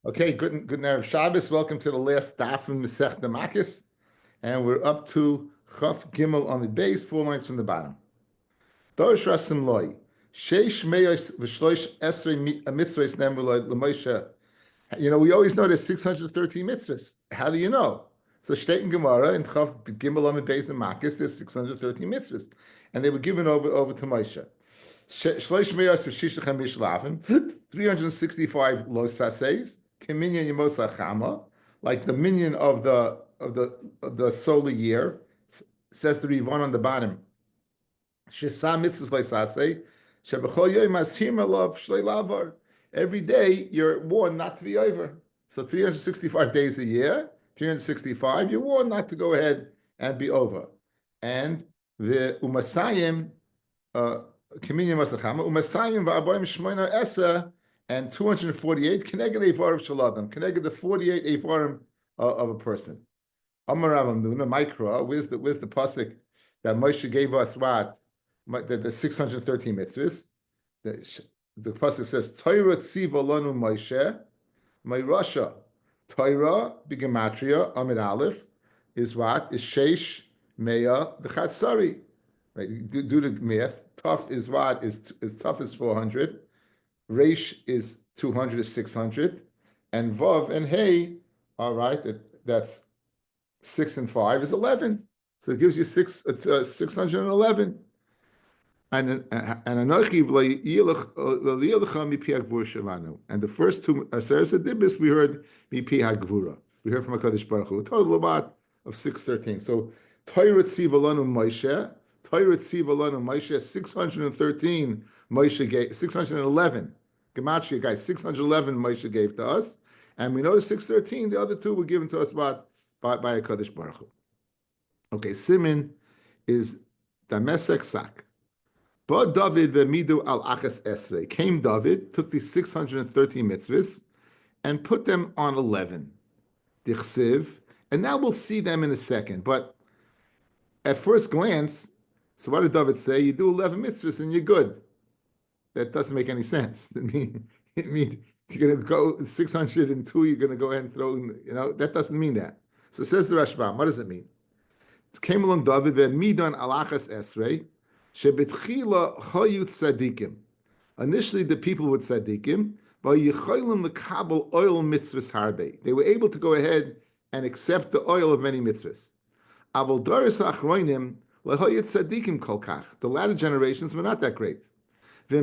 Okay, good Erev Shabbos. Welcome to the last Daf from Masech Makos, and we're up to Chaf Gimel on the base, 4 lines from the bottom. Dorish Rasim Loi, Sheish Meyos V'Shloish Esrei Mitzvahs Nemru Loi L'Moshe. We always know there's 613 mitzvahs. How do you know? So Shteit and Gemara and Chaf Gimel on the base of Makos, there's 613 mitzvahs, and they were given over to Moshe. Shloish Meyos V'Shish Chamish Lavim, 365 Los Saseis. Minyan Yemosa Chama, like the minyan of the solar year, says the Rivan on the bottom. Shesa mitzvahs leisase, shebechol yoyim ashim alav shlei lavar. Every day you're warned not to be over. So 365 days a year, 365, you're warned not to go ahead and be over. And the umasayim, Minyan Yemosa Chama, umasayim va'aboyim shmoina esa. And 248 Keneged Eivarim Shaladam, Keneged the 48 Eivarim of a person. Amar Rav Nuna, Mikra, where's the pasuk that Moshe gave us what? The 613 mitzvahs. The pasuk says, Torah tziva lanu Moshe, my Rasha. Torah, Bigematria, Amid Aleph, is what? Is Sheish, Meya, V'chatzari. Right, do the math. Tough is what? Is tough is 400. Reish is 200 is 600, and Vav and Hey, all right, that's 6 and 5 is 11. So it gives you 611. And Anochi and the first two Aseres Adibis we heard Mipi Hagvura. We heard from HaKadosh Baruch Hu, a total of 613. So Torah Tziv Alanu Moshe, 613 Moshe gave, 611. Gematria, guys, 611 Moshe gave to us, and we know the 613. The other two were given to us by a Kadosh Baruch Hu. Okay, Simin is Damesek Sak. But David v'midu al achas esrei. Came David, took these 613 mitzvahs, and put them on 11. Dichsiv, and now we'll see them in a second. But at first glance, so what did David say? You do 11 mitzvahs and you're good. That doesn't make any sense. It means you're going to go 602, you're going to go ahead and throw, that doesn't mean that. So says the Rashbam, what does it mean? It came along David, midan alachas esrei, shebetchila hayut tzadikim. Initially, the people were tzadikim, but yicholim lekabel oil mitzvahs harbe. They were able to go ahead and accept the oil of many mitzvahs. Aval doris achroinim lehayut tzadikim kolkach. The latter generations were not that great. If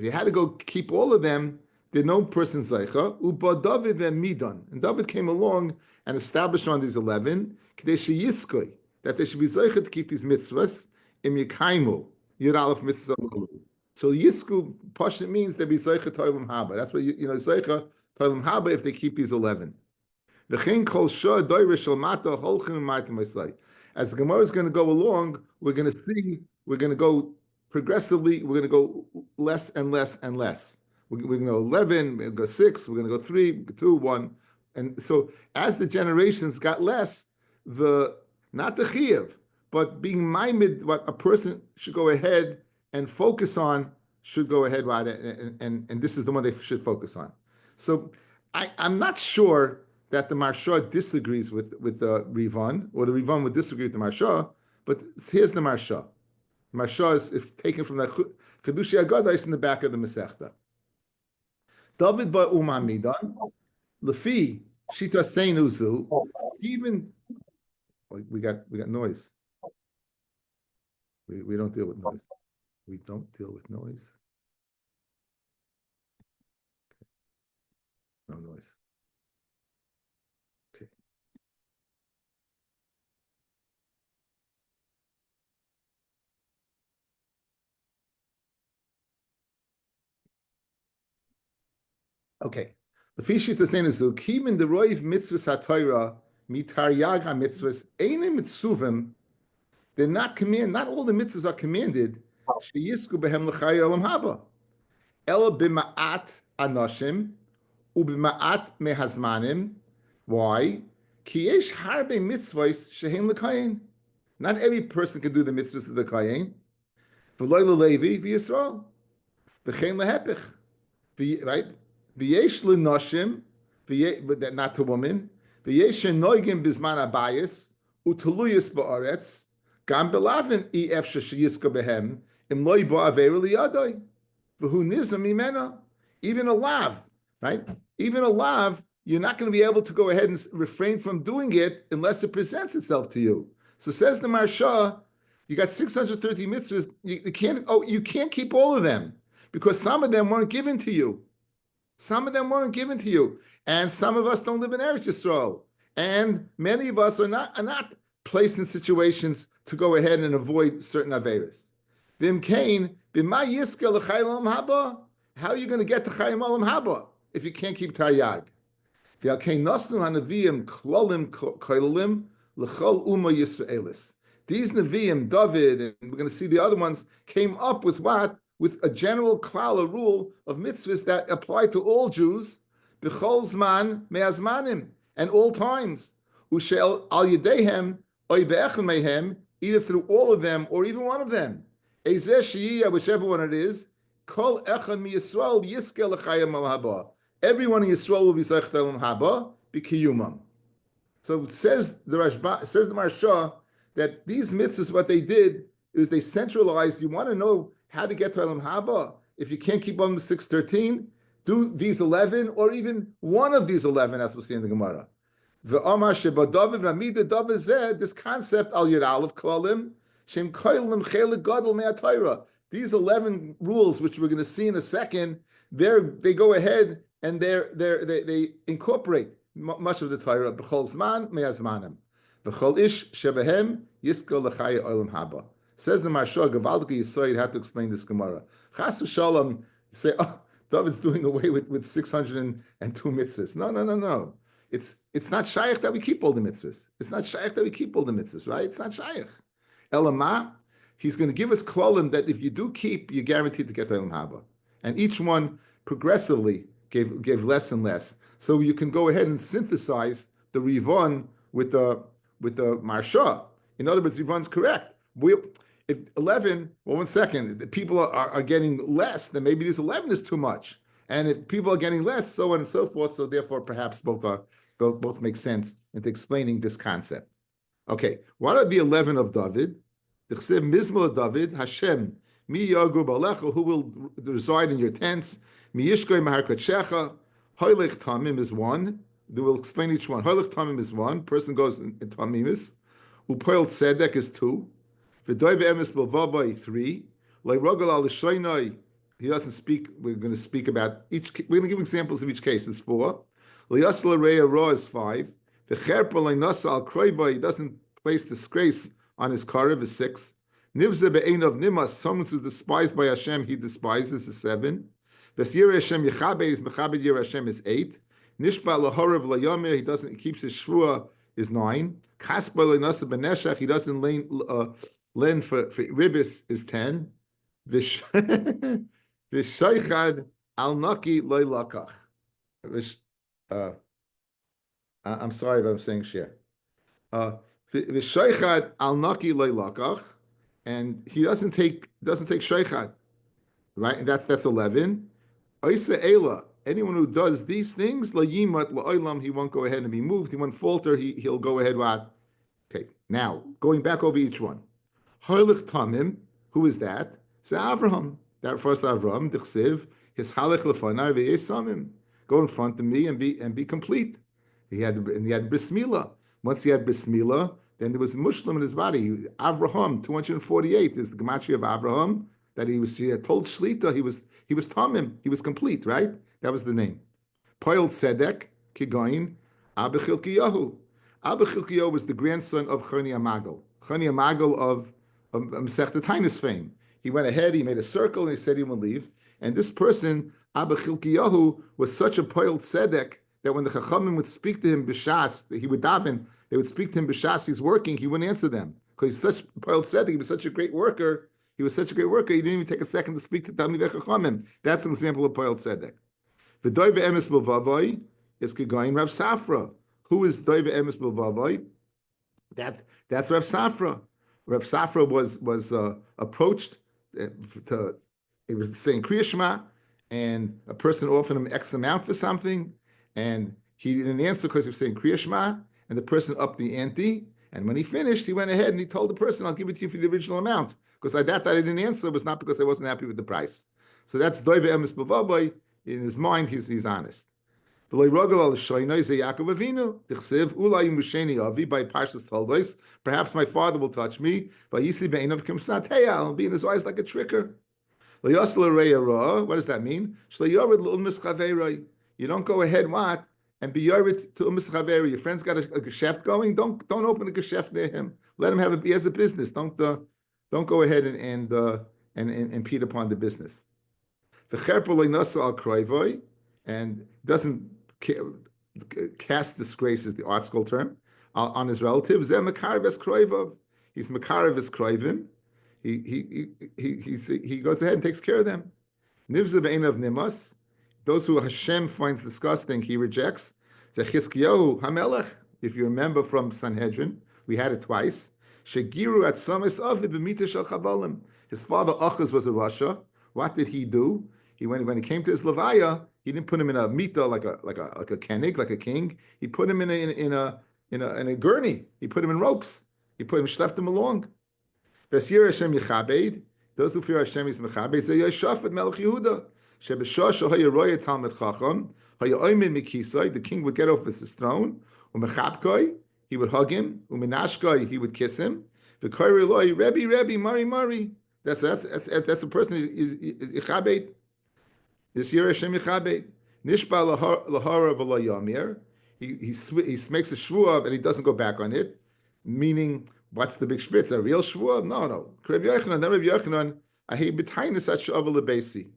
you had to go keep all of them, there's no person zaycha. David and Midan, and David came along and established on these 11 that they should be zaycha to keep these mitzvahs. Im yekaimu yud aleph mitzvah. So yisku pashut means they be zaycha toilim haba. That's what zaycha toilim haba if they keep these 11. As the Gemara is going to go along, we're going to go progressively, we're going to go less and less and less. We're going to go 11, we're going to go 6, we're going to go 3, 2, 1. And so as the generations got less, not the chiyuv, but being maimed, what a person should go ahead and focus on, should go ahead, and this is the one they should focus on. So I'm not sure that the Marsha disagrees with the Rivan, or the Rivan would disagree with the Marsha, but here's the Marsha. Marsha is taken from that Chedushi Agadah in the back of the Masechta. David ba'umah midan, lefi shita seinuzu, even we got noise. We don't deal with noise. We don't deal with noise. No noise. Okay. The fishit is saying is kimin the roiv mitzvahs hatayra mitariyag mitzvahs einim mitzuvim. They're not commanded. Not all the mitzvahs are commanded. Sheyisku behem l'chay olam haba. Ela b'ma'at anoshim u'b'ma'at mehazmanim. Why? Ki yesh harbe mitzvahs shehem l'kayin. Not every person can do the mitzvahs of the kayin. V'loy l'levi v'yisrael. V'chein lehepich. right? V'yesh l'noshim, but not to women. V'yesh noigim bizman abayis u'teluyis ba'aretz gam belavin efshe sheyiska behem im loy ba'aver liyadoi v'hu nizam imena. Even a lav, right? Even a lav, you're not going to be able to go ahead and refrain from doing it unless it presents itself to you. So says the Marsha, you got 630 mitzvahs. You can't keep all of them because some of them weren't given to you. Some of them weren't given to you, and some of us don't live in Eretz Yisrael, and many of us are not placed in situations to go ahead and avoid certain averis. Vim Kain, b'ma yiska l'chayim olam haba. How are you going to get to chayim olam haba if you can't keep taryag? V'al kain nosnu hanaviyim klolim koilim l'chol uma yisraelis. These Nevi'im, David, and we're going to see the other ones, came up with what? With a general klal, a rule of mitzvahs that apply to all Jews, b'chol zman me'azmanim, and all times. Ushel al yedehem oy be'echel mehem, either through all of them or even one of them. Ezeh sheyiyah, whichever one it is, kol echad mi Yisrael yiske l'chayim al haba. Everyone in Yisrael will be zayich al haba b'kiyumam. So it says the Rashba, says the Marsha, that these mitzvahs, what they did is they centralized. You want to know how to get to Elam Haba? If you can't keep on the 613, do these 11 or even one of these 11, as we'll see in the Gemara. This concept, al yirah of klalim, shem koilim chelik gadol me'atayra. These 11 rules, which we're going to see in a second, they go ahead and they incorporate much of the Torah. B'chol zman me'azmanim. V'chol ish shebehem yisko l'chaya olam haba. Says the Marsha, Gavaldi Yisoid had to explain this Gemara. Chas v'shalom, say, oh, David's doing away with 602 mitzvahs. No. It's not shaykh that we keep all the mitzvahs. It's not shaykh that we keep all the mitzvahs, right? It's not shaykh. Elamah, he's going to give us klalim that if you do keep, you're guaranteed to get to Elam Haba. And each one progressively gave less and less. So you can go ahead and synthesize the Rivon with the Marsha. In other words, Rivon's correct. If 11, well, 1 second, if people are getting less, then maybe this 11 is too much. And if people are getting less, so on and so forth, so therefore perhaps both make sense into explaining this concept. Okay, what are the 11 of David? The Chsev Mizmor of David, Hashem, Mi Yagur Balecha, who will reside in your tents, Mi Yishkoi Mahar Kodshecha, Hoylech Tamim is one. We'll explain each one. Hoylech Tamim is one. Person goes in Tamimis. Upoil Tzedek is 2. V'doiv emes b'vavai 3. Le'rogal al l'shoinoi, he doesn't speak. We're going to speak about each. We're going to give examples of each case. Is 4. Le'yas l'reya ra is 5. V'cherpa le'nasa al kroivai, he doesn't place disgrace on his karev is 6. Nivze be'einav nimas, someone who's despised by Hashem, he despises is 7. V'yir Hashem yichabe is mechabed yir Hashem is 8. Nishba lahorev layomir, he keeps his shvua is 9. Kaspa le'nasa b'neshach, he doesn't lend for ribis is 10. V'shaychad al naki loy lakach. I'm sorry if I'm saying share. V'shaychad al naki loy lakach, and he doesn't take shaychad, right? And that's 11. Oisa ela, anyone who does these things, la yimat la'olam, he won't go ahead and be moved. He won't falter. He'll go ahead. What? Okay. Now going back over each one. Hoylech Tamim, who is that? It's Avraham. That refers to Avraham. Dichsiv, his halach lefanai ve'esamim. Go in front of me and be complete. He had bris milah. Once he had bris milah, then there was mushlim in his body. Avraham, 248 is the gematria of Avraham. That he had told Shlita he was Tamim. He was complete, right? That was the name. Poil Tzedek Kigoin Abba Chilkiyahu. Abba Chilkiyahu was the grandson of Choni Amagal. Choni Amagal of Masechta Tainis fame. He went ahead, he made a circle, and he said he would leave. And this person, Abba Chilkiyahu, was such a poil tzedek that when the Chachamim would speak to him b'shas, he would daven, they would speak to him b'shas, he's working, he wouldn't answer them. Because he's such poil tzedek, he was such a great worker, he didn't even take a second to speak to Talmidei Chachamim. That's an example of poil tzedek. V'doiv emes b'vavai is Kigoyin Rav Safra. Who is doiv emes b'vavai? That's Rav Safra. Rav Safra was approached he was saying Kriya Shema, and a person offered him X amount for something, and he didn't answer because he was saying Kriya Shema, and the person upped the ante. And when he finished, he went ahead and he told the person, "I'll give it to you for the original amount." Because that I didn't answer was not because I wasn't happy with the price. So that's Doive Emes Bavaboy. In his mind, he's honest. By Parshas Toldos, perhaps my father will touch me. I'll be in his eyes like a tricker. What does that mean? You don't go ahead, what? And be yored to Your friend's got a geschäft going. Don't open a geschäft near him. Let him he has a business. Don't go ahead and impede upon the business. And doesn't cast disgrace is the art school term on his relatives. He's Makarav Kroivim. He goes ahead and takes care of them. Nivza be'enav nimas. Those who Hashem finds disgusting, he rejects. Zechizkiyahu Hamelech. If you remember from Sanhedrin, we had it twice. Shegiru at samis avi b'mita shel chavalim. His father Achaz was a Rasha. What did he do? When he came to his levaya, he didn't put him in a mita like a kenig, like a king. He put him in a gurney. He put him in ropes. He schlepped him along. Vesir Hashem Yechabed. Those who fear Hashem is Mechabed. They Yeshafet Melech Yehuda. Shebeshosha hayaroya Talmid Chacham. Hayaoimim Mikisai. The king would get off his throne. Umechabkoi. He would hug him. Umenashkoi. He would kiss him. V'koyri loi Rebbe Mari Mari. That's a person is Yechabed. This year Hashem Yechabed. Nishba lahara v'lo yamir. He makes a shvuah and he doesn't go back on it. Meaning, what's the big spitz? A real shvuah? No. Rabbi Yochanan, ahi b'tainus at sh'avel lebeisi.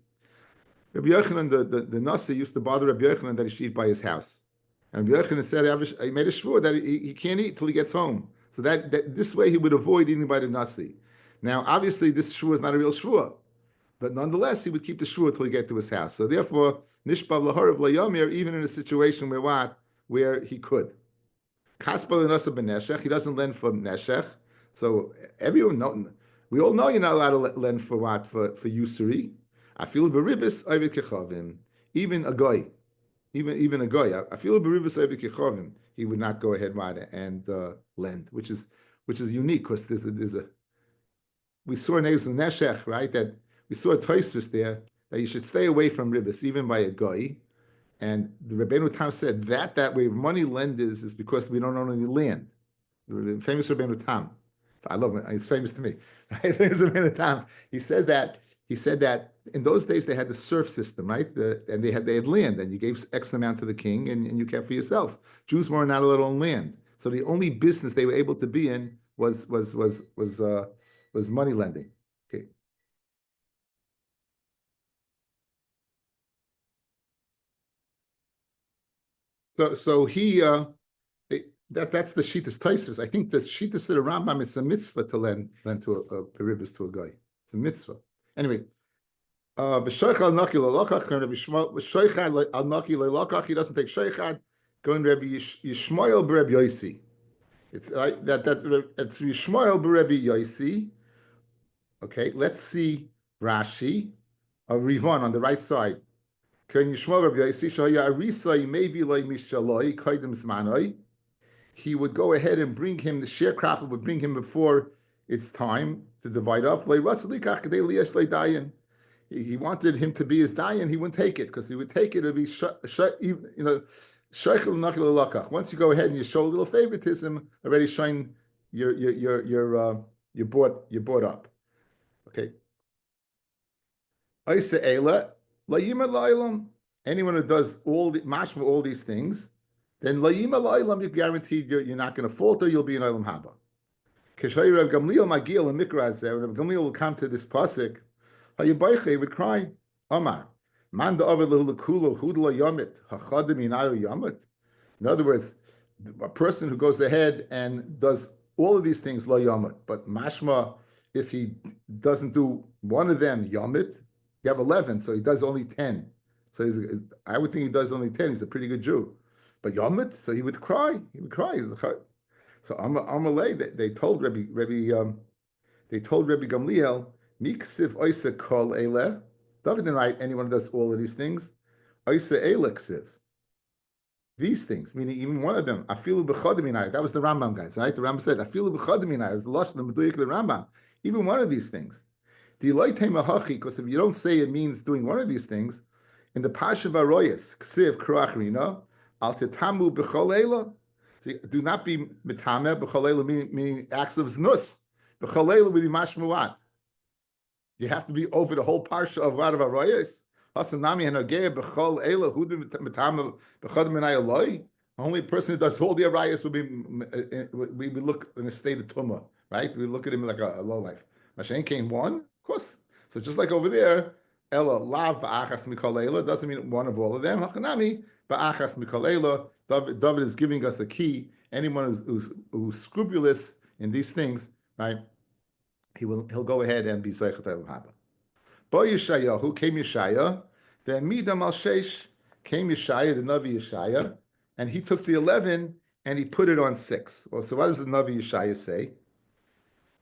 Rabbi Yochanan, the Nasi used to bother Rabbi Yochanan that he should eat by his house. And Rabbi Yochanan said he made a shvuah that he can't eat till he gets home. So that this way he would avoid eating by the Nasi. Now, obviously, this shvuah is not a real shvuah. But nonetheless, he would keep the shvuah until he get to his house. So therefore, nishbav laharav layamir, even in a situation where he could. Kaspal nasa beneshech, he doesn't lend for neshech. So we all know you're not allowed to lend for what? For usury. I feel beribis ovid kechavim. Even a goy. Even a goy. I feel beribis ovid kechavim. He would not go ahead and lend, which is unique because there's a we saw in Ezus Neshech, right, that we saw a Tosfos there that you should stay away from ribis, even by a goy. And the Rabbeinu Tam said that way money lenders is because we don't own any land. The famous Rabbeinu Tam, I love him. He's famous to me. Right? Famous Rabbeinu Tam. He said that in those days they had the serf system, right? And they had land, and you gave X amount to the king, and you kept for yourself. Jews were not allowed to own land, so the only business they were able to be in was money lending. Okay. So he that's the Shitas Taisus. I think that Shitas of the Rambam, it's a mitzvah to lend to a ribis to a guy. It's a mitzvah. Anyway, v'shoichad al naki le'lokach. V'shoichad al naki le'lokach. He doesn't take shoichad. Going Rabbi Yishmael b'Reb Yosi. It's it's Yishmael b'Reb Yosi. Okay, let's see Rashi of Rivon on the right side. He would go ahead and bring him, the sharecropper would bring him before it's time to divide up. He wanted him to be his dayan, he wouldn't take it, because he would take it, it would be, once you go ahead and you show a little favoritism, already showing you're bought up. Okay. Anyone who does all these things, then you're guaranteed you're not going to falter. You'll be in olam haba. Rav Gamliel will come to this pasuk. He would cry, Omar, man in other words, a person who goes ahead and does all of these things lo yomit, but mashma, if he doesn't do one of them yomit, you have 11, so he does only 10. So I would think he does only 10. He's a pretty good Jew. But Yomit, so he would cry. So Amalei, they told Rabbi Gamliel, Miksiv Oisa Kol Eleh. David didn't write anyone who does all of these things. Oisa elixiv. These things, meaning even one of them, afilu b'chodeminai. That was the Rambam, guys, right? The Rambam said afilu b'chodeminai. It was the lashon of the Rambam. Even one of these things. Because if you don't say it means doing one of these things, in the Pasha Varoyas, Ksiv Kruach Rina, Al Tetamu B'cholela, do not be Mitame, B'cholela meaning acts of Znus. B'cholela would be Mashmuat. You have to be over the whole Parsha of Vadav Varoyas. Hasanami Hanagea B'chol Ela, Hudim Mitame B'chodem Menai Eloi. Only person who does all the Arayas would be, we look in a state of Tumah, right? We look at him like a low life. Mashen came one, of course. So just like over there, Ella lav ba'achas mikolela doesn't mean one of all of them. Hachanami ba'achas mikolela. David is giving us a key. Anyone who's scrupulous in these things, right? He'll go ahead and be zeichet elam haba. Bo Yeshayahu came Yeshaya, then midam al sheish came Yeshaya, the Navi Yeshaya, and he took the 11 and he put it on 6. Well, so what does the Navi Yeshaya say?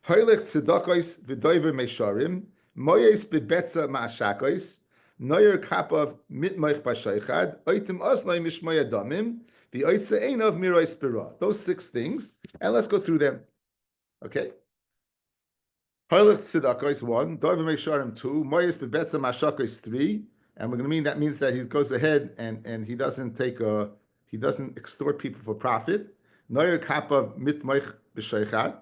Hoylech tzedakos v'doiver meisharim, moyes bebetza ma'ashakos, noyer kapav mitmoich b'shaychad, oitim oslay mishmoy adamim, v'oitze einav miroy spira. Those 6 things, and let's go through them. Okay? Hoylech tzedakos 1, doiver meisharim 2, moyes bebetza ma'ashakos 3, and we're going to mean that means that he goes ahead and he doesn't extort people for profit. Noyer kapav mitmoich b'shaychad.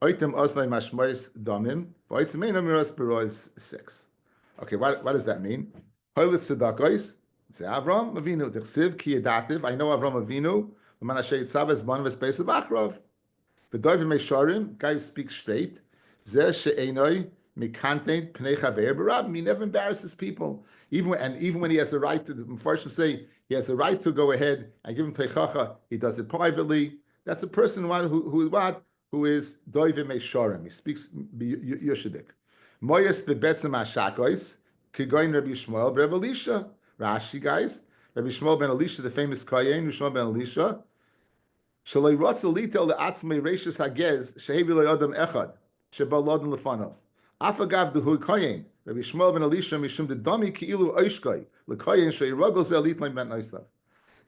Oitem oslay mashmois damim. Oitem einamiras berois 6. Okay, what does that mean? Hoylet tzedakos. Say Avram Avinu dechsiv ki yedativ. I know Avram Avinu. L'man asher yitzavas banves beis bachrov. V'doivim meisharim. Guy who speaks straight. Zeh she'enoi mikantein pnei chaver b'rab. He never embarrasses people. Even when he has the right to, the Mepharshim say he has the right to go ahead and give him teichacha, he does it privately. That's a person who is doivim meisharim. He speaks yushadik. Moyes bebetzem ashakos kigoyin Rabbi Shmuel Rabbi Elisha. Rashi, guys. Rabbi Shmuel ben Elisha, the famous kohen, Shmuel ben Elisha. Shalei rotzel litel le'atzmei reishis hagez shehevi le'adam echad shebalodin lefanov. Afagav dehu kohen. Rabbi Shmuel ben Elisha mishum dedami ki'ilu oishkoi lekohen she'iragol ze litlein ben noisav.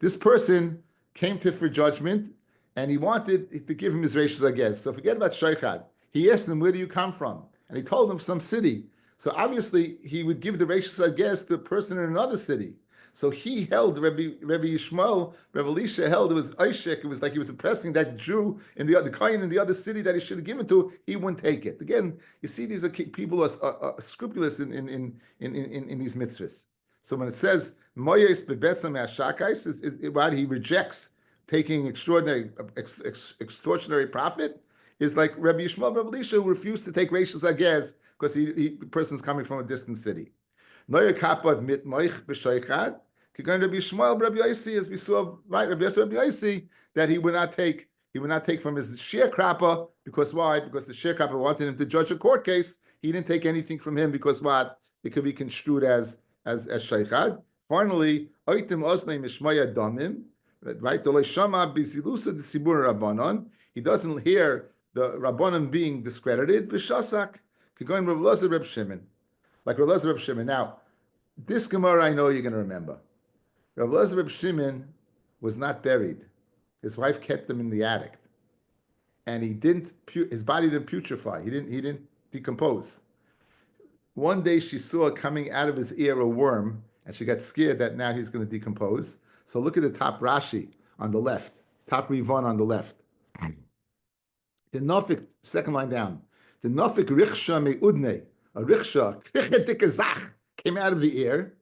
This person came to for judgment, and he wanted to give him his rishis hagez. So forget about shaychad. He asked him, "Where do you come from?" And he told him some city. So obviously he would give the rishis hagez to a person in another city. So he held Rabbi Yishmael, Rabbi Elisha held it was Oishek. It was like he was oppressing that Jew in the kohen in the other city that he should have given to. He wouldn't take it. Again, you see, these are people who are scrupulous in these mitzvahs. So when it says Moyes bebetzam ashakais, is what he rejects taking extortionary profit, is like Rabbi Yishmael, Rabbi Elisha, who refused to take rishis hagez because the person's coming from a distant city. Noyer kapad mit moich b'shaychad. Kigan Rabbi Yishmael, Rabbi Yossi, as we saw, right? Rabbi Yossi, that he would not take from his sharecropper because why? Because the sharecropper wanted him to judge a court case. He didn't take anything from him because what? It could be construed as shaychad. Finally, oitim oslei mishmaya damim, right? Shama bizilusa the sibur rabbanon. He doesn't hear the rabbanon being discredited. V'shasak kigan Rav Elazar Reb Shimon, like Rav Elazar Reb Shimon. Now, this Gemara I know you're going to remember. Rav Elazar Reb Shimon was not buried. His wife kept him in the attic, and his body didn't putrefy. He didn't decompose. One day she saw coming out of his ear a worm, and she got scared that now he's going to decompose. So look at the top Rashi on the left, top Rivon on the left. The Nafik, second line down. The Nafik Riksha Me'udne, a Riksha, came out of the air.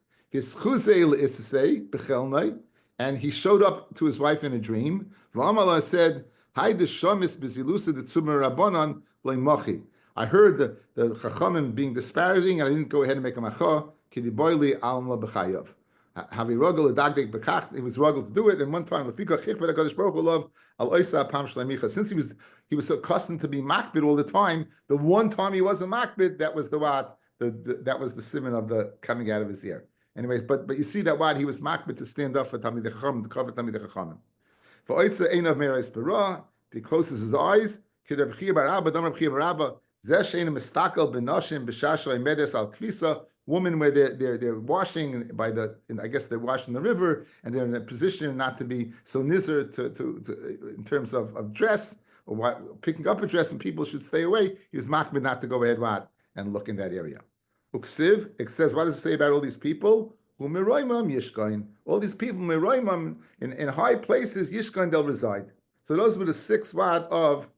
And he showed up to his wife in a dream. V'amala said, I heard the Chachamim being disparaging, and I didn't go ahead and make a macha. He was rugged to do it, and one time, since he was so accustomed to be makbid all the time, the one time he wasn't makbid, that was that was the simon of the coming out of his ear. Anyways, but you see that why he was makbid to stand up for Talmidei Chachamim, to cover Talmidei Chachamim. For oitza einav merais bara, he closes his eyes. Kid Reb Chiya bar Abba, Dam Reb Chiya bar Abba, zeh she'einu mistakel b'nashim b'shasho emedes al kvisa woman where they're washing I guess they're washing the river, and they're in a position not to be so nizer to in terms of dress or picking up a dress, and people should stay away. He was makbid not to go ahead and look in that area. Uksiv, it says, what does it say about all these people? All these people in high places, Yishkain, they'll reside. So those were the 6 wad of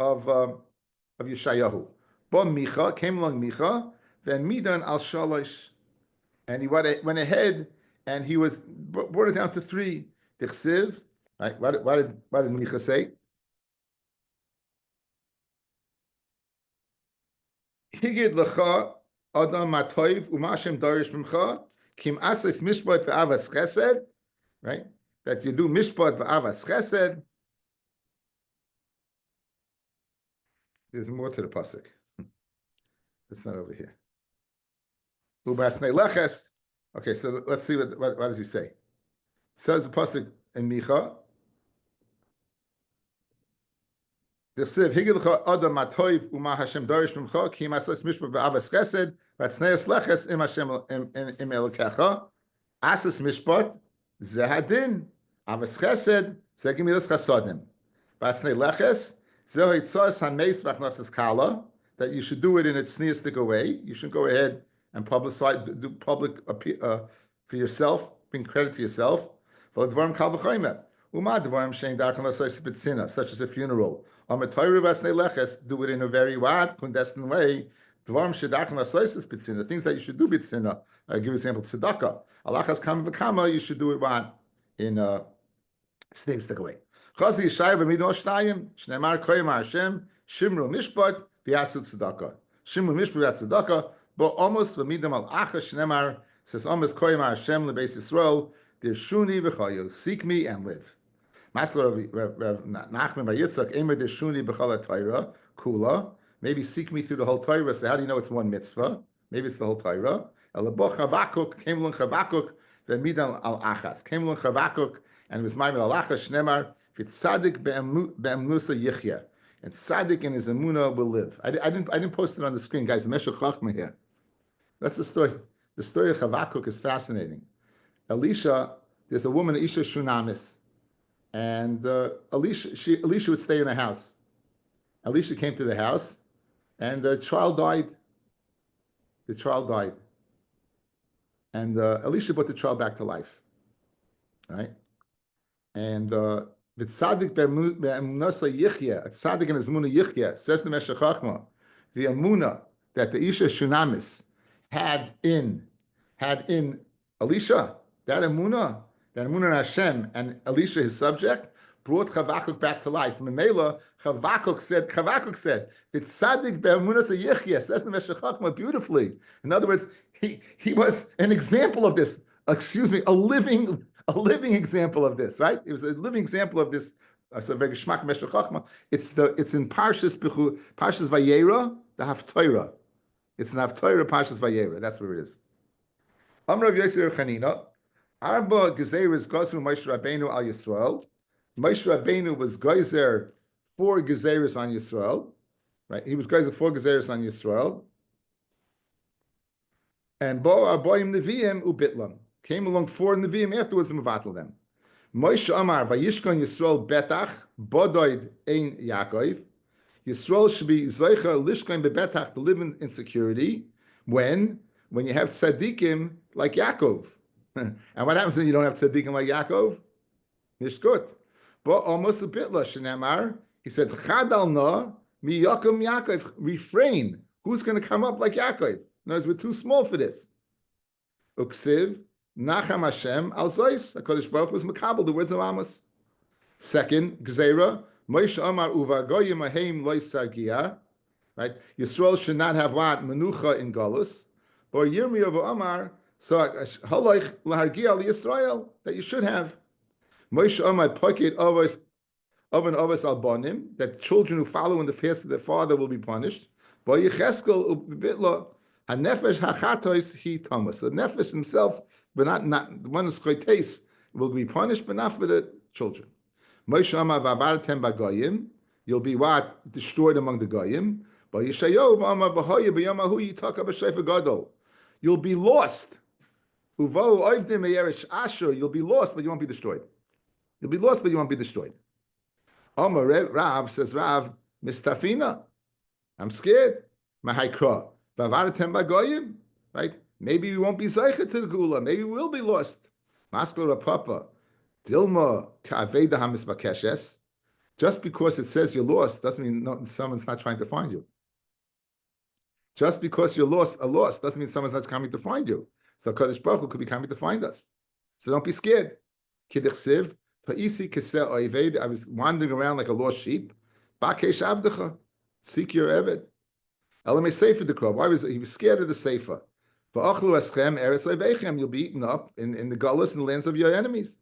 Yeshayahu. But Micha came along Micha, then Midan al Shalosh, and he went ahead and he brought it down to 3. Dichsiv, right? What did Micha say? Higid lecha adam matoiv umashem darish mimcha kim asais mishpat ve'avas chesed, right? That you do mishpat ve'avas chesed. There's more to the pasuk. It's not over here. Ubatznei leches. Okay, so let's see what does he say. It says the pasuk in Micha. The siv higilcha adam matoiv uma Hashem darish mimcha ki masas mishpat ve'avas chesed v'atzneis leches im Hashem im elokecha asas mishpat zehadin avas chesed zegimilas chasadim v'atznei leches zehitzas hameis v'achnosas kala, that you should do it in its sneistic way. You should go ahead and publicize, do public for yourself, bring credit to yourself. Such as a funeral. Do it in a very clandestine way. Things that you should do bitsina. I give example tzedakah. Alachas kama v'kama, you should do it in sneistic way. Chazi Yishai v'mido shtayim shneimar koyim Hashem shimru mishpat v'yasu tzedakah. Shimru mishpat v'yasu tzedakah. But almost v'midam al achas shneimar says almost koyim Hashem lebeis Yisrael dirshuni v'chayu, seek me and live. Masler Rav Nachman bar Yitzchak emer dirshuni b'chal Torah kula. Maybe seek me through the whole Torah. So how do you know it's one mitzvah? Maybe it's the whole Torah. Elabo Chavakuk came along Chavakuk v'midam al achas came along Chavakuk and it was maimed al achas shneimar. It's tzaddik be'emnusa yichya, and tzaddik in his emuna will live. I didn't post it on the screen, guys. The Meshech Chachma here. That's the story. The story of Chavakuk is fascinating. Elisha, there's a woman, Isha Shunamis, and Elisha would stay in a house. Elisha came to the house, and the child died. The child died, and Elisha brought the child back to life. Right, and the tzaddik be'emunasa yichya, a tzaddik in his emuna yichya, says the Meshech Chachma, the emuna that the Isha Shunamis had in Elisha, that emuna in Hashem, and Elisha, his subject, brought Chavakuk back to life. Memela, Chavakuk said, the tzaddik be'emunasa yichya, says the Meshech Chachma beautifully. In other words, he was an example of this. A living example of this, right? It was a living example of this. So very geschmack Meshech Chachma. It's in Parshas Vayera, the Haftorah. It's in Haftorah Parshas Vayera. That's where it is. Amrav Yosef Chanina, Arba Gezeres Gosru Moshe Rabbeinu al Yisrael. Moshe Rabbeinu was Gezer 4 Gezeres on Yisrael, right? He was Gezer 4 Gezeres on Yisrael. And Bo Aboim Neviim Ubitlam. Came along 4 Nevi'im afterwards and mevatel them. Moshe Amar Vayishkon Yisrael Betach Bodoid Ein Yaakov. Yisrael should be Zoicha Lishkon Bebetach, to live in security when you have tzaddikim like Yaakov. And what happens when you don't have tzaddikim like Yaakov? Nishkut. But almost a bit Shenemar. He said Chadal Na Mi Yakum Yaakov. Refrain. Who's going to come up like Yaakov? In other words, we're too small for this. Uksiv Nacham Hashem al Zois. HaKadosh Baruch was makabel, the words of Amos. Second, Gzeira, Moshe Amar Uvagoyim Aheim Lois Sargia. Right? Yisrael should not have what? Menucha in Galus. Or Yirmiyahu Amar, so Haloich Lahargia al Yisrael, that you should have. Moshe Amar Poket Avos Oven Avos Albonim, that children who follow in the face of their father will be punished. But Yecheskel Ubitla, HaNefesh HaChatois He Thomas. The Nefesh himself, but not the one who's Chotes, will be punished, but not for the children. Moshe Amar Vavartem Bagoyim, you'll be what? Destroyed among the Goyim. But Yeshayahu Amar Bahoya B'Yamahu Yitaka B'Sheifa Gadol. You'll be lost. Uvo oivdim meyerish asher. You'll be lost, but you won't be destroyed. You'll be lost, but you won't be destroyed. Omar Rav says, Rav, mistafina. I'm scared. Mahaikra. Vavaratem bagoyim. Right? Maybe we won't be zeicha to the gula. Maybe we'll be lost. Maskal Papa. Dilma ka'aveda hamisbakeshes. Just because it says you're lost doesn't mean someone's not trying to find you. Just because you're lost doesn't mean someone's not coming to find you. So Kadosh Baruch Hu could be coming to find us. So don't be scared. Kidich ta'isi keseh oived. I was wandering around like a lost sheep. Bakesh avdecha. Seek your eved. Elamei sefer the crow. Why was he was scared of the sefer? Va'achlu eschem eretz leveichem. You'll be eaten up in the gullus and the lands of your enemies.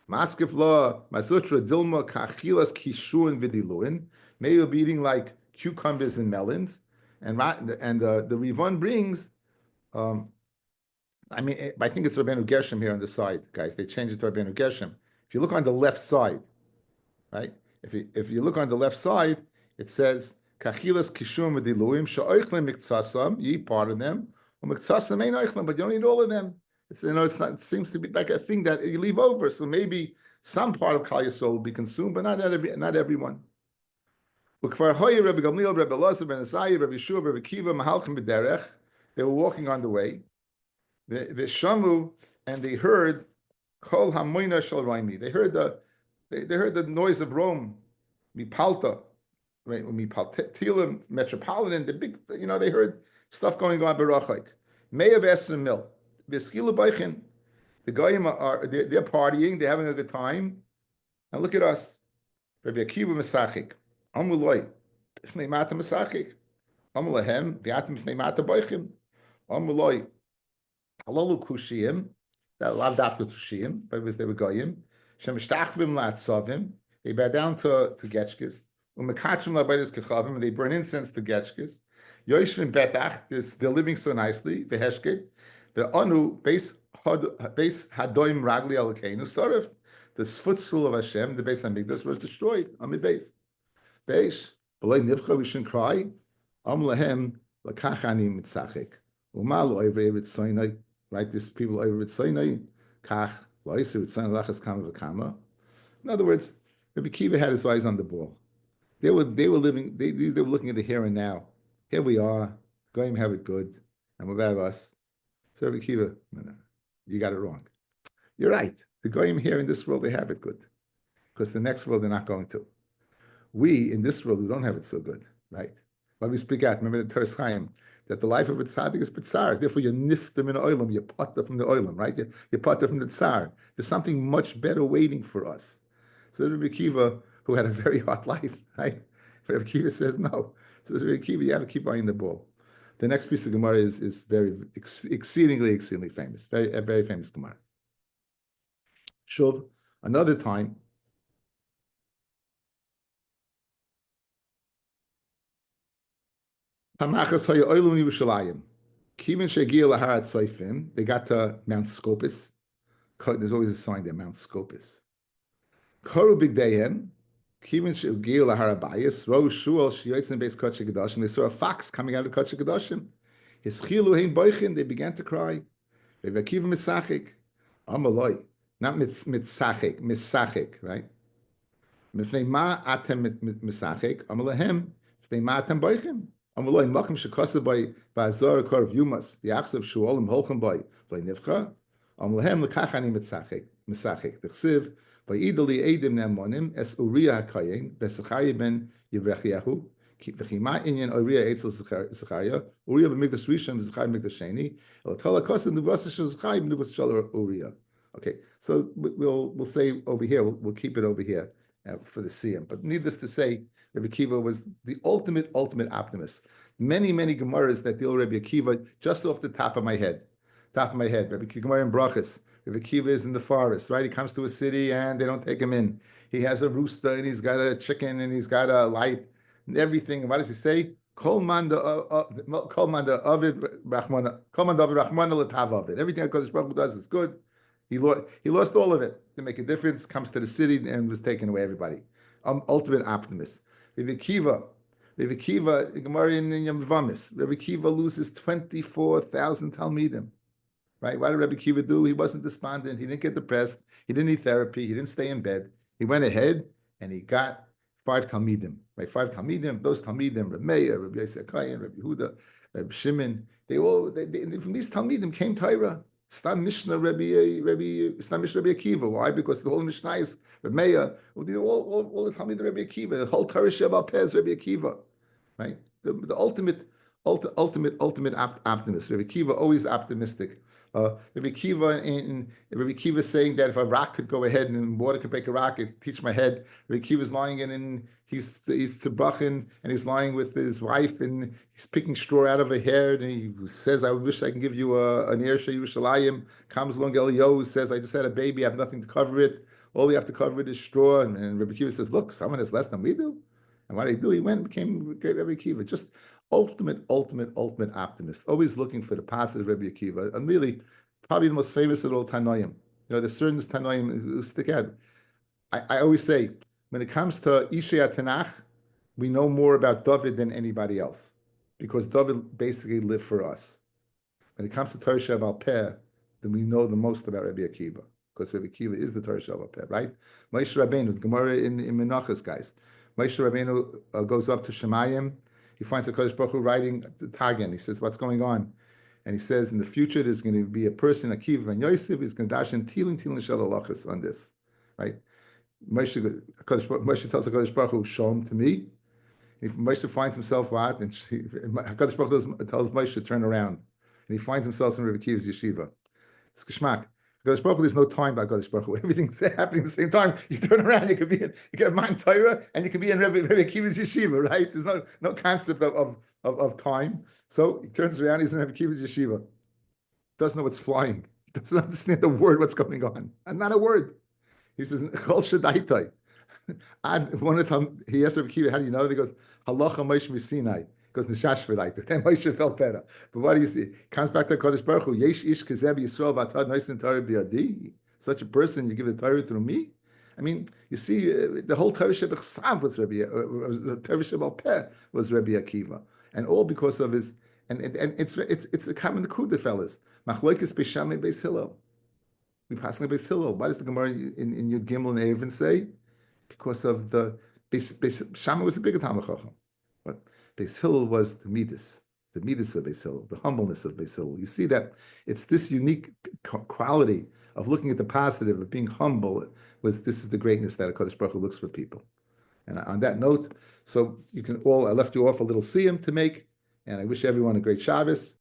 Maskef la masutra dilma kachilas kishuin vidiluin. Maybe you'll be eating like cucumbers and melons. And the Rivon brings, I think it's Rabbeinu Gershom here on the side, guys. They changed it to Rabbeinu Gershom. If you look on the left side, right? If you look on the left side, it says kachilas kishum v'diluim she'oichlem miktsasam. You eat part of them, or miktsasam ain't oichlem, but you don't eat all of them. It's it's not. It seems to be like a thing that you leave over. So maybe some part of Kal Yisrael will be consumed, but not everyone. They were walking on the way. Vishamu, and they heard Kol Hamoina Shel Raimi. They heard the noise of Rome. Mipalta, right? Mipaltilim, metropolitan. The big, they heard stuff going on. Barachik. Meyav Esrim Mil. V'skilu B'ichin. The Goyim they're partying. They're having a good time. And look at us. Rabbi Akiva Mesachik. Amuloi. Fnei Mata Mesachik. Amulahem. V'atim Fnei Mata B'ichin. Amuloi. Halalu Kushiyim. That lav dafka Kushiyim. But it was they were Goyim. Shem Shtachvim Latzavim. They bow down to Getchkes. Umekachim Labayis Kechavim. And they burn incense to Getchkes. Yoshvim Betach. They're living so nicely. V'heshket. The Anu base Hadoim Ragli Alakeinu Sarif, the footstool of Hashem, the base Hamikdash was destroyed. Amid base. Base, below Nivcha, we shouldn't cry. Lahem Lakachani Mitzachik. Umal over Sinai, right? This people over Sinai, Kach, Loiser with Sinai Lachas Kama Vakama. In other words, Rabbi Kiva had his eyes on the ball. They were living, they were looking at the here and now. Here we are, going to have it good, and we'll have us. So Rabbi Kiva, no, you got it wrong. You're right. The goyim here in this world, they have it good. Because the next world, they're not going to. We, in this world, we don't have it so good, right? But we speak out, remember the Teres Chaim, that the life of a tzaddik is bitzar. Therefore, you niftem in oilam, you potter from the oilam, right? You potter from the tsar. There's something much better waiting for us. So Rabbi Kiva, who had a very hard life, right? Rabbi Kiva says no. So Rabbi Kiva, you have to keep eyeing the ball. The next piece of Gemara is very exceedingly famous, a very famous Gemara. Shuv, another time. Makos oilum Yerushalayim. Kimin shegiel laharat soifim. They got to Mount Scopus. There's always a sign there, Mount Scopus. Koru bigdehem. Kimin shegiel laharabayis. Ro shual shiyotzim beis kodesh kedoshim. They saw a fox coming out of kodesh kedoshim. His chilu hein boichin. They began to cry. Rabbi Akiva misachik. Amaloi. Not mitzachik. Misachik, right? Mifnei ma atem misachik. Amalahem. Mifnei ma atem boichin. Amaloi makom shekasa by azar kor of yumas. The achs of shuolim holchem by nivcha. Amalahem lekachani misachik. The chsiv. By idali edim nemonim es Uriah hakayin beSachariah ben Yevrechiahu v'chima inyan Uriah etzel Zachariah Uriah b'mikdash rishon v'Zachariah b'mikdash sheni elatala kosa nuvasa shel Zachariah nuvasa shel Uriah. Okay, so we'll say over here. We'll keep it over here for the siyum. But needless to say, Rabbi Akiva was the ultimate optimist. Many Gemaras that deal with Rabbi Akiva just off the top of my head. Rabbi Akiva in Brachas. Rabbi Akiva is in the forest, right? He comes to a city and they don't take him in. He has a rooster and he's got a chicken and he's got a light and everything. And what does he say? Kol manda avid rachmana letav avid. Everything that Kodesh Baruch Hu does is good. He lost all of it to make a difference. Comes to the city and was taken away. Everybody, ultimate optimist. Rabbi Akiva Rabbi Kiva, Gemara in Yom Vamis, Rabbi Kiva loses 24,000 Talmidim. Right? What did Rabbi Kiva do? He wasn't despondent. He didn't get depressed. He didn't need therapy. He didn't stay in bed. He went ahead and he got 5 Talmidim. Right? 5 Talmidim. Those Talmidim, Rabbi Meir, Rabbi Yosef Kayin, Rabbi Huda, Rabbi Shimon. They from these Talmidim came Torah. Stam Mishnah Rabbi Akiva. Why? Because the whole Mishnah is Rabbi Meir. All the Talmidim Rabbi Akiva. The whole Torah Shabbat Pez Rabbi Akiva. Right? The ultimate optimist. Rabbi Kiva always optimistic. Rabbi Kiva saying that if a rock could go ahead and water could break a rock, it teach my head. Rabbi Kiva's lying and he's tzibachin and he's lying with his wife and he's picking straw out of her hair and he says, "I wish I can give you an ear Yerushalayim." Comes along Eliyahu says, "I just had a baby, I have nothing to cover it. All we have to cover it is straw." And Rabbi Kiva says, "Look, someone has less than we do." And what did he do? He went and became great Rabbi Kiva. Just ultimate optimist, always looking for the positive Rabbi Akiva, and really probably the most famous of all Tanoim. There's certain Tanoim who stick out. I always say, when it comes to Ishei Tanakh, we know more about David than anybody else, because David basically lived for us. When it comes to Torah She'al Peh, then we know the most about Rabbi Akiva, because Rabbi Akiva is the Torah She'al Peh, right? Moshe Rabbeinu, the Gemara in Menachos, guys. Moshe Rabbeinu goes up to Shemayim. He finds the Kodesh Baruch Hu writing the Tagen. He says, "What's going on?" And he says, "In the future, there's going to be a person, Akiva ben Yosef, who's going to dash in Tilin Shel Halachos on this." Right? Moshe tells the Kodesh Baruch Hu, "Show him to me." If Moshe finds himself what, and Kodesh Baruch Hu tells Moshe to turn around, and he finds himself in Rabbi Akiva's yeshiva. It's geschmack. Kodesh Baruch Hu, there's no time by Kodesh Baruch Hu. Everything's happening at the same time. You turn around, you can have Mount Torah, and you can be in Rabbi Akiva's yeshiva, right? There's no concept of time. So he turns around, he's in Rabbi Akiva's yeshiva. Doesn't know what's flying. Doesn't understand a word what's going on. And not a word. He says, Chol Shadaitai. One of the time, he asked Rabbi Akiva, "How do you know?" He goes, "Halacha Moshe Sinai." Because Nishash V'Laita. Then Moshe felt better. But what do you see? Comes back to Kodesh Baruch Hu. Yesh ish kazeb Yisrael v'atad noisin Torah b'yadi. Such a person, you give the Torah through me. I mean, you see, the whole Torah Shebechsav was the Torah Shebal Peh was Rabbi Akiva, and all because of his. And it's a common nekuda, fellas. Machloikis Beis Beis Hillel. We pass on Beis Hillel. Why does the Gemara in Yud Gimel and Eruvin say? Because of the Beis Shammai was a bigger Talmid Chacham, but Beis Hillel was the midas of Beis Hillel, the humbleness of Beis Hillel. You see that it's this unique quality of looking at the positive, of being humble. This is the greatness that HaKadosh Baruch Hu looks for people. And on that note, so you can all, I left you off a little siyum to make, and I wish everyone a great Shabbos.